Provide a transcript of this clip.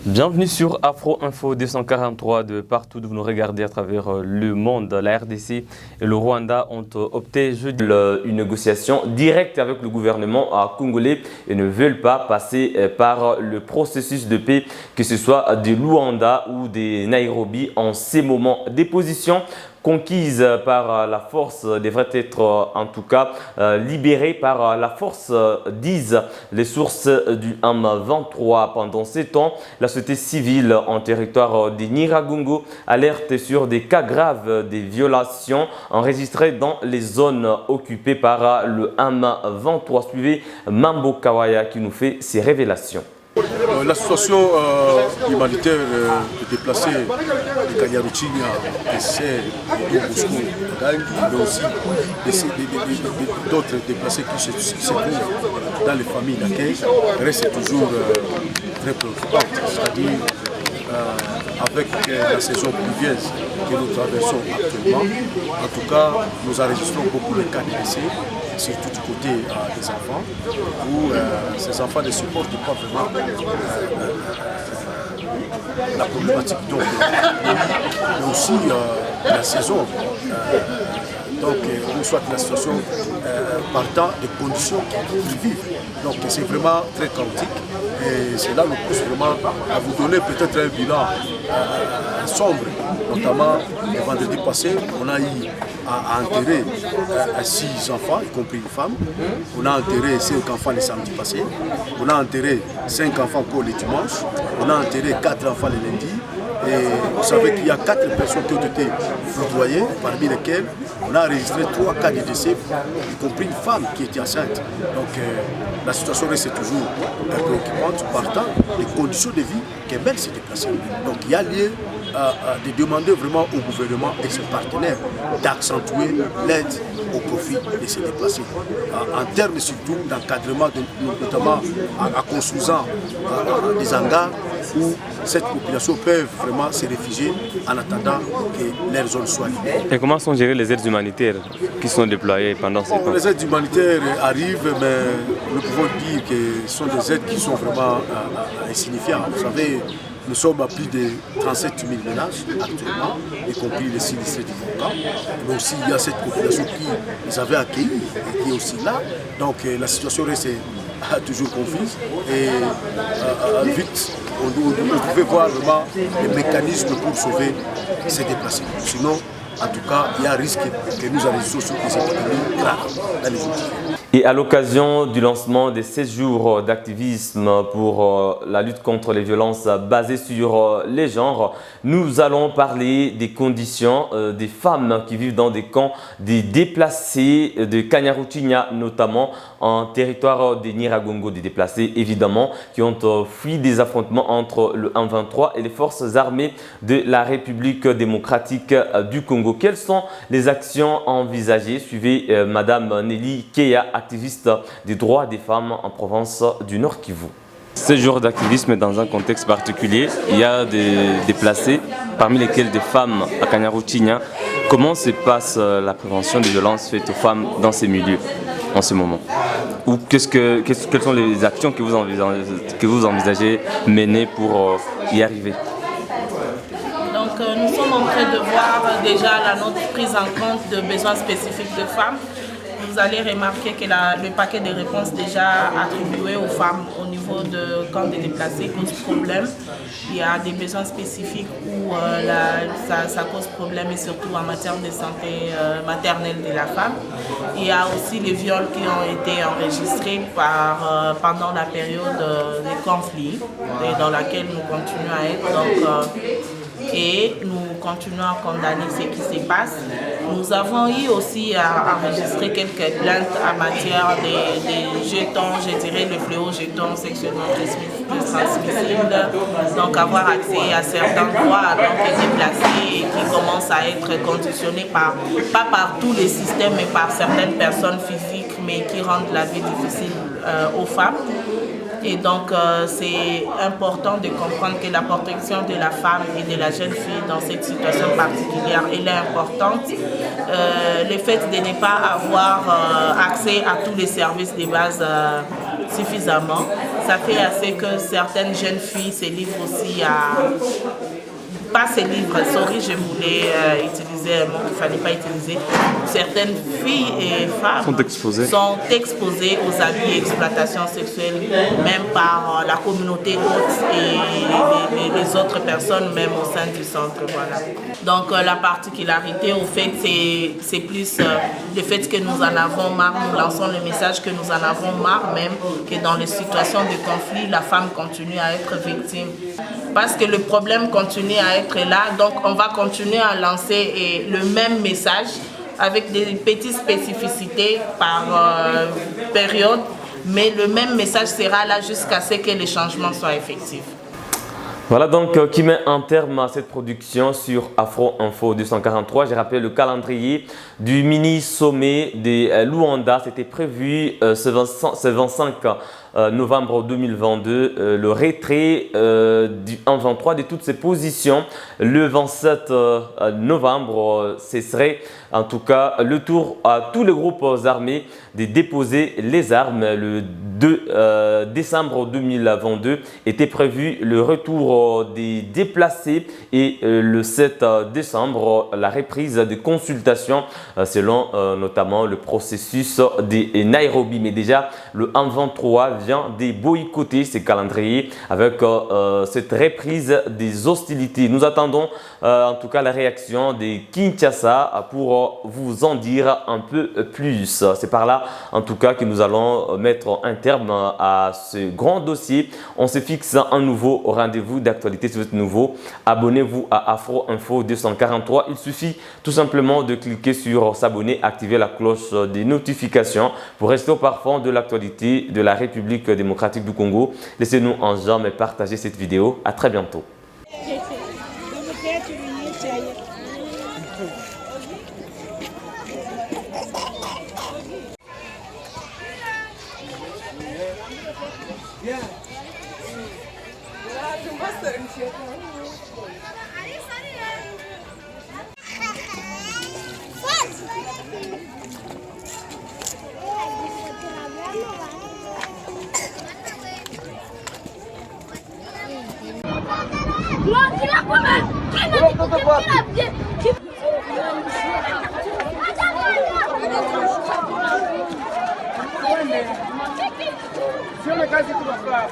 Bienvenue sur Afro Info 243 de partout où vous nous regardez à travers le monde. La RDC et le Rwanda ont opté jeudi une négociation directe avec le gouvernement congolais et ne veulent pas passer par le processus de paix, que ce soit de Luanda ou de Nairobi en ces moments. Des positions conquises par la force devraient être en tout cas libérées par la force, disent les sources du M23. Pendant ces temps, la société civile en territoire de Nyiragongo alerte sur des cas graves des violations enregistrées dans les zones occupées par le M23. Suivez Mambo Kawaya qui nous fait ses révélations. La situation humanitaire des déplacés de Kanyaruchinya, de Serre, de Bosco, mais aussi d'autres déplacés qui se trouvent dans les familles d'accueil reste toujours très préoccupante. C'est-à-dire avec la saison pluvieuse que nous traversons actuellement, en tout cas, nous enregistrons beaucoup de cas de décès, surtout du côté des enfants, où ces enfants ne supportent pas vraiment la problématique mais aussi la saison. Donc, on soit la situation partant des conditions qu'ils vivent. Donc, c'est vraiment très chaotique et cela nous pousse vraiment à vous donner peut-être un bilan sombre. Notamment, le vendredi passé, on a eu à enterrer 6 enfants, y compris une femme. On a enterré 5 enfants le samedi passé. On a enterré 5 enfants encore le dimanche. On a enterré 4 enfants le lundi. Et vous savez qu'il y a 4 personnes qui ont été foudroyées, parmi lesquelles on a enregistré 3 cas de décès, y compris une femme qui était enceinte. Donc la situation reste toujours préoccupante, partant des conditions de vie qui mènent ces déplacés. Donc il y a lieu de demander vraiment au gouvernement et ses partenaires d'accentuer l'aide au profit de ces déplacés. En termes surtout d'encadrement, notamment en construisant des hangars où cette population peut vraiment se réfugier en attendant que leur zone soit libérée. Et comment sont gérées les aides humanitaires qui sont déployées pendant ce temps? Les aides humanitaires arrivent, mais nous pouvons dire que ce sont des aides qui sont vraiment insignifiantes. Vous savez, nous sommes à plus de 37 000 ménages actuellement, y compris les sinistrés du volcan. Mais aussi, il y a cette population qui les avait accueillis et qui est aussi là. Donc la situation reste toujours confuse et vite, on pouvait voir vraiment les mécanismes pour sauver ces déplacés. Sinon, en tout cas, il y a un risque que nous enregistrons sur des épidémies graves dans les autres. Et à l'occasion du lancement des 16 jours d'activisme pour la lutte contre les violences basées sur les genres, nous allons parler des conditions des femmes qui vivent dans des camps des déplacés de Kanyaruchinya, notamment en territoire de Nyiragongo, des déplacés évidemment qui ont fui des affrontements entre le M23 et les forces armées de la République démocratique du Congo. Quelles sont les actions envisagées? Suivez Madame Nelly Keya, activiste des droits des femmes en province du Nord Kivu. Ce jour d'activisme est dans un contexte particulier. Il y a des déplacés, parmi lesquels des femmes à Kanyaruchinya. Comment se passe la prévention des violences faites aux femmes dans ces milieux en ce moment? Ou quelles sont les actions que vous envisagez mener pour y arriver? Donc nous sommes en train de voir déjà notre prise en compte de besoins spécifiques de femmes. Vous allez remarquer que le paquet de réponses déjà attribué aux femmes au niveau de camps de déplacés cause problème. Il y a des besoins spécifiques où ça cause problème et surtout en matière de santé maternelle de la femme. Il y a aussi les viols qui ont été enregistrés pendant la période des conflits et dans laquelle nous continuons à être. Et nous continuons à condamner ce qui se passe. Nous avons eu aussi à enregistrer quelques plaintes en matière des jetons, je dirais le fléau jetons sexuellement transmissibles, donc avoir accès à certains droits déplacés et qui commencent à être conditionnés pas par tous les systèmes mais par certaines personnes physiques mais qui rendent la vie difficile aux femmes. Et donc, c'est important de comprendre que la protection de la femme et de la jeune fille dans cette situation particulière, elle est importante. Le fait de ne pas avoir accès à tous les services de base suffisamment, ça fait assez que certaines jeunes filles se livrent aussi à... Pas se livrent, sorry, je voulais utiliser un mot qu'il ne fallait pas utiliser. Certaines filles et femmes sont exposées aux abus et exploitations sexuelles, même par la communauté haute et les autres personnes, même au sein du centre. Voilà. Donc la particularité, au fait, c'est plus le fait que nous en avons marre, nous lançons le message que nous en avons marre même, que dans les situations de conflit, la femme continue à être victime. Parce que le problème continue à être là, donc on va continuer à lancer le même message avec des petites spécificités par période, mais le même message sera là jusqu'à ce que les changements soient effectifs. Voilà donc qui met un terme à cette production sur Afro Info 243. J'ai rappelé le calendrier du mini-sommet de Luanda. C'était prévu ce 25 novembre 2022, le retrait du 1-23 de toutes ces positions. Le 27 novembre, ce serait en tout cas le tour à tous les groupes armés de déposer les armes. Le 2 décembre 2022 était prévu le retour des déplacés et le 7 décembre, la reprise des consultations selon notamment le processus de Nairobi. Mais déjà, le 1-23 vient de boycotter ces calendriers avec cette reprise des hostilités. Nous attendons en tout cas la réaction de Kinshasa pour vous en dire un peu plus. C'est par là en tout cas que nous allons mettre un terme à ce grand dossier. On se fixe un nouveau rendez-vous d'actualité. Si vous êtes nouveau, abonnez-vous à Afro Info 243. Il suffit tout simplement de cliquer sur s'abonner, activer la cloche des notifications pour rester au parfum de l'actualité de la République démocratique du Congo. Laissez-nous un j'aime et partagez cette vidéo. À très bientôt. Sio kazi tunafanya.